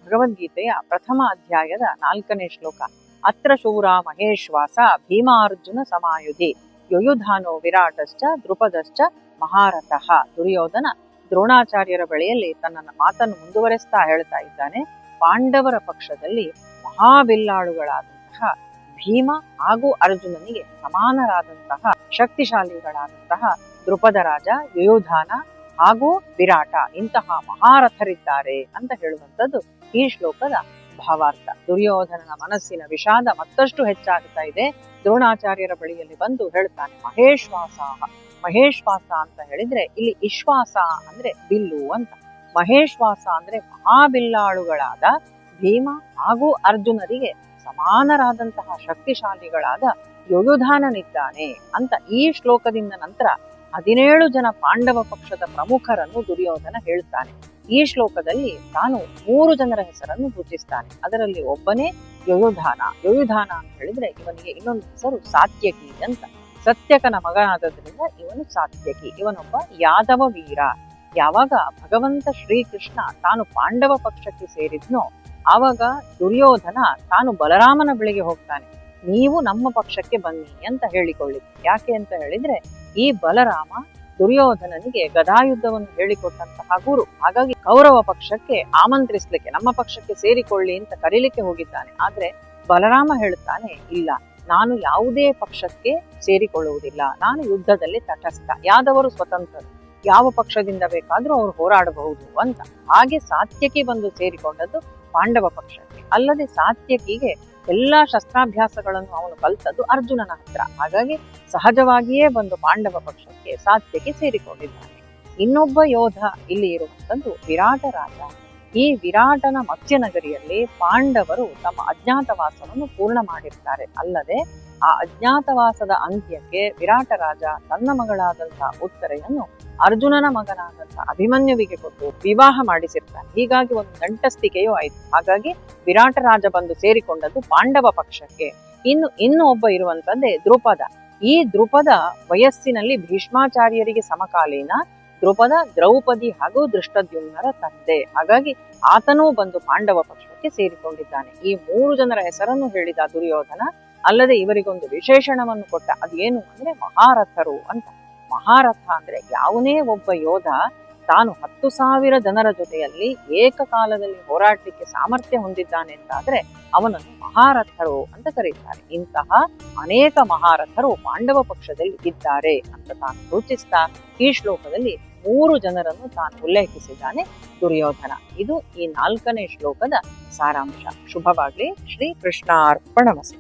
ಭಗವದ್ಗೀತೆಯ ಪ್ರಥಮ ಅಧ್ಯಾಯದ 4ನೇ ಶ್ಲೋಕ. ಅತ್ರ ಶೂರ ಮಹೇಶ್ವಾಸ ಭೀಮಾರ್ಜುನ ಸಮಾಯುಧಿ ಯುಯುಧಾನೋ ವಿರಾಟಶ್ಚ ದ್ರುಪದಶ್ಚ ಮಹಾರಥಃ. ದುರ್ಯೋಧನ ದ್ರೋಣಾಚಾರ್ಯರ ಬಳಿಯಲ್ಲಿ ತನ್ನ ಮಾತನ್ನು ಮುಂದುವರೆಸ್ತಾ ಹೇಳ್ತಾ ಇದ್ದಾನೆ, ಪಾಂಡವರ ಪಕ್ಷದಲ್ಲಿ ಮಹಾಬಿಲ್ಲಾಳುಗಳಾದಂತಹ ಭೀಮ ಹಾಗೂ ಅರ್ಜುನನಿಗೆ ಸಮಾನರಾದಂತಹ ಶಕ್ತಿಶಾಲಿಗಳಾದಂತಹ ದ್ರುಪದ ರಾಜ, ಯುಯುಧಾನ ಹಾಗೂ ವಿರಾಟ ಇಂತಹ ಮಹಾರಥರಿದ್ದಾರೆ ಅಂತ ಹೇಳುವಂಥದ್ದು ಈ ಶ್ಲೋಕದ ಭಾವಾರ್ಥ. ದುರ್ಯೋಧನನ ಮನಸ್ಸಿನ ವಿಷಾದ ಮತ್ತಷ್ಟು ಹೆಚ್ಚಾಗ್ತಾ ಇದೆ. ದ್ರೋಣಾಚಾರ್ಯರ ಬಳಿಯಲ್ಲಿ ಬಂದು ಹೇಳ್ತಾನೆ ಮಹೇಶ್ವಾಸ. ಮಹೇಶ್ವಾಸ ಅಂತ ಹೇಳಿದ್ರೆ ಇಲ್ಲಿ ಇಶ್ವಾಸ ಅಂದ್ರೆ ಬಿಲ್ಲು ಅಂತ, ಮಹೇಶ್ವಾಸ ಅಂದ್ರೆ ಮಹಾಬಿಲ್ಲಾಳುಗಳಾದ ಭೀಮ ಹಾಗೂ ಅರ್ಜುನರಿಗೆ ಸಮಾನರಾದಂತಹ ಶಕ್ತಿಶಾಲಿಗಳಾದ ಯುಯುಧಾನನಿದ್ದಾನೆ ಅಂತ ಈ ಶ್ಲೋಕದಿಂದ ನಂತರ 17 ಜನ ಪಾಂಡವ ಪಕ್ಷದ ಪ್ರಮುಖರನ್ನು ದುರ್ಯೋಧನ ಹೇಳ್ತಾನೆ. ಈ ಶ್ಲೋಕದಲ್ಲಿ ತಾನು 3 ಜನರ ಹೆಸರನ್ನು ಸೂಚಿಸ್ತಾನೆ. ಅದರಲ್ಲಿ ಒಬ್ಬನೇ ಯುಯುಧಾನ. ಯುಯುಧಾನ ಅಂತ ಹೇಳಿದ್ರೆ ಇವನಿಗೆ ಇನ್ನೊಂದು ಹೆಸರು ಸಾತ್ಯಕಿ ಅಂತ. ಸತ್ಯಕನ ಮಗನಾದದ್ರಿಂದ ಇವನು ಸಾತ್ಯಕಿ. ಇವನೊಬ್ಬ ಯಾದವ ವೀರ. ಯಾವಾಗ ಭಗವಂತ ಶ್ರೀಕೃಷ್ಣ ತಾನು ಪಾಂಡವ ಪಕ್ಷಕ್ಕೆ ಸೇರಿದ್ನೋ ಆವಾಗ ದುರ್ಯೋಧನ ತಾನು ಬಲರಾಮನ ಬಳಿಗೆ ಹೋಗ್ತಾನೆ, ನೀವು ನಮ್ಮ ಪಕ್ಷಕ್ಕೆ ಬನ್ನಿ ಅಂತ ಹೇಳಿಕೊಳ್ಳಿ. ಯಾಕೆ ಅಂತ ಹೇಳಿದ್ರೆ ಈ ಬಲರಾಮ ದುರ್ಯೋಧನನಿಗೆ ಗದಾಯುದ್ಧವನ್ನು ಹೇಳಿಕೊಟ್ಟಂತಹ ಗುರು. ಹಾಗಾಗಿ ಕೌರವ ಪಕ್ಷಕ್ಕೆ ಆಮಂತ್ರಿಸ್ಲಿಕ್ಕೆ, ನಮ್ಮ ಪಕ್ಷಕ್ಕೆ ಸೇರಿಕೊಳ್ಳಿ ಅಂತ ಕರೀಲಿಕ್ಕೆ ಹೋಗಿದ್ದಾನೆ. ಆದ್ರೆ ಬಲರಾಮ ಹೇಳ್ತಾನೆ, ಇಲ್ಲ, ನಾನು ಯಾವುದೇ ಪಕ್ಷಕ್ಕೆ ಸೇರಿಕೊಳ್ಳುವುದಿಲ್ಲ, ನಾನು ಯುದ್ಧದಲ್ಲಿ ತಟಸ್ಥ, ಯಾದವರು ಸ್ವತಂತ್ರರು, ಯಾವ ಪಕ್ಷದಿಂದ ಬೇಕಾದ್ರೂ ಅವ್ರು ಹೋರಾಡಬಹುದು ಅಂತ. ಹಾಗೆ ಸಾತ್ಯಕಿ ಬಂದು ಸೇರಿಕೊಂಡದ್ದು ಪಾಂಡವ ಪಕ್ಷಕ್ಕೆ. ಅಲ್ಲದೆ ಸಾತ್ಯಕಿಗೆ ಎಲ್ಲಾ ಶಸ್ತ್ರಾಭ್ಯಾಸಗಳನ್ನು ಅವನು ಕಲ್ತದ್ದು ಅರ್ಜುನನ ಹತ್ರ. ಹಾಗಾಗಿ ಸಹಜವಾಗಿಯೇ ಬಂದು ಪಾಂಡವ ಪಕ್ಷಕ್ಕೆ ಸಾತ್ಯಕಿ ಸೇರಿಕೊಂಡಿದ್ದಾನೆ. ಇನ್ನೊಬ್ಬ ಯೋಧ ಇಲ್ಲಿ ಇರುವಂತದ್ದು ವಿರಾಟ ರಾಜ. ಈ ವಿರಾಟನ ಮತ್ಸ್ಯನಗರಿಯಲ್ಲಿ ಪಾಂಡವರು ತಮ್ಮ ಅಜ್ಞಾತವಾಸವನ್ನು ಪೂರ್ಣ ಮಾಡಿರ್ತಾರೆ. ಅಲ್ಲದೆ ಆ ಅಜ್ಞಾತವಾಸದ ಅಂತ್ಯಕ್ಕೆ ವಿರಾಟ ರಾಜ ತನ್ನ ಮಗಳಾದಂತಹ ಉತ್ತರೆಯನ್ನು ಅರ್ಜುನನ ಮಗನಾದಂತಹ ಅಭಿಮನ್ಯುವಿಗೆ ಕೊಟ್ಟು ವಿವಾಹ ಮಾಡಿಸಿರ್ತಾನೆ. ಹೀಗಾಗಿ ಒಂದು ನಂಟಸ್ತಿಕೆಯೂ ಆಯಿತು. ಹಾಗಾಗಿ ವಿರಾಟ ರಾಜ ಬಂದು ಸೇರಿಕೊಂಡದ್ದು ಪಾಂಡವ ಪಕ್ಷಕ್ಕೆ. ಇನ್ನು ಒಬ್ಬ ಇರುವಂತದ್ದೇ ದ್ರುಪದ. ಈ ದ್ರುಪದ ವಯಸ್ಸಿನಲ್ಲಿ ಭೀಷ್ಮಾಚಾರ್ಯರಿಗೆ ಸಮಕಾಲೀನ. ದ್ರುಪದ ದ್ರೌಪದಿ ಹಾಗೂ ದೃಷ್ಟದ್ಯುಮ್ನರ ತಂದೆ. ಹಾಗಾಗಿ ಆತನೂ ಬಂದು ಪಾಂಡವ ಪಕ್ಷಕ್ಕೆ ಸೇರಿಕೊಂಡಿದ್ದಾನೆ. ಈ 3 ಜನರ ಹೆಸರನ್ನು ಹೇಳಿದ ದುರ್ಯೋಧನ. ಅಲ್ಲದೆ ಇವರಿಗೊಂದು ವಿಶೇಷಣವನ್ನು ಕೊಟ್ಟ. ಅದೇನು ಅಂದ್ರೆ ಮಹಾರಥರು ಅಂತ. ಮಹಾರಥ ಅಂದ್ರೆ ಯಾವನೇ ಒಬ್ಬ ಯೋಧ ತಾನು 10,000 ಜನರ ಜೊತೆಯಲ್ಲಿ ಏಕಕಾಲದಲ್ಲಿ ಹೋರಾಟಕ್ಕೆ ಸಾಮರ್ಥ್ಯ ಹೊಂದಿದ್ದಾನೆ ಅಂತಾದ್ರೆ ಅವನನ್ನು ಮಹಾರಥರು ಅಂತ ಕರೀತಾರೆ. ಇಂತಹ ಅನೇಕ ಮಹಾರಥರು ಪಾಂಡವ ಪಕ್ಷದಲ್ಲಿ ಇದ್ದಾರೆ ಅಂತ ತಾನು ಸೂಚಿಸ್ತಾ ಈ ಶ್ಲೋಕದಲ್ಲಿ 3 ಜನರನ್ನು ತಾನು ಉಲ್ಲೇಖಿಸಿದ್ದಾನೆ ದುರ್ಯೋಧನ. ಇದು ಈ 4ನೇ ಶ್ಲೋಕದ ಸಾರಾಂಶ. ಶುಭವಾಗ್ಲಿ. ಶ್ರೀ ಕೃಷ್ಣಾರ್ಪಣಮಸ್ತು.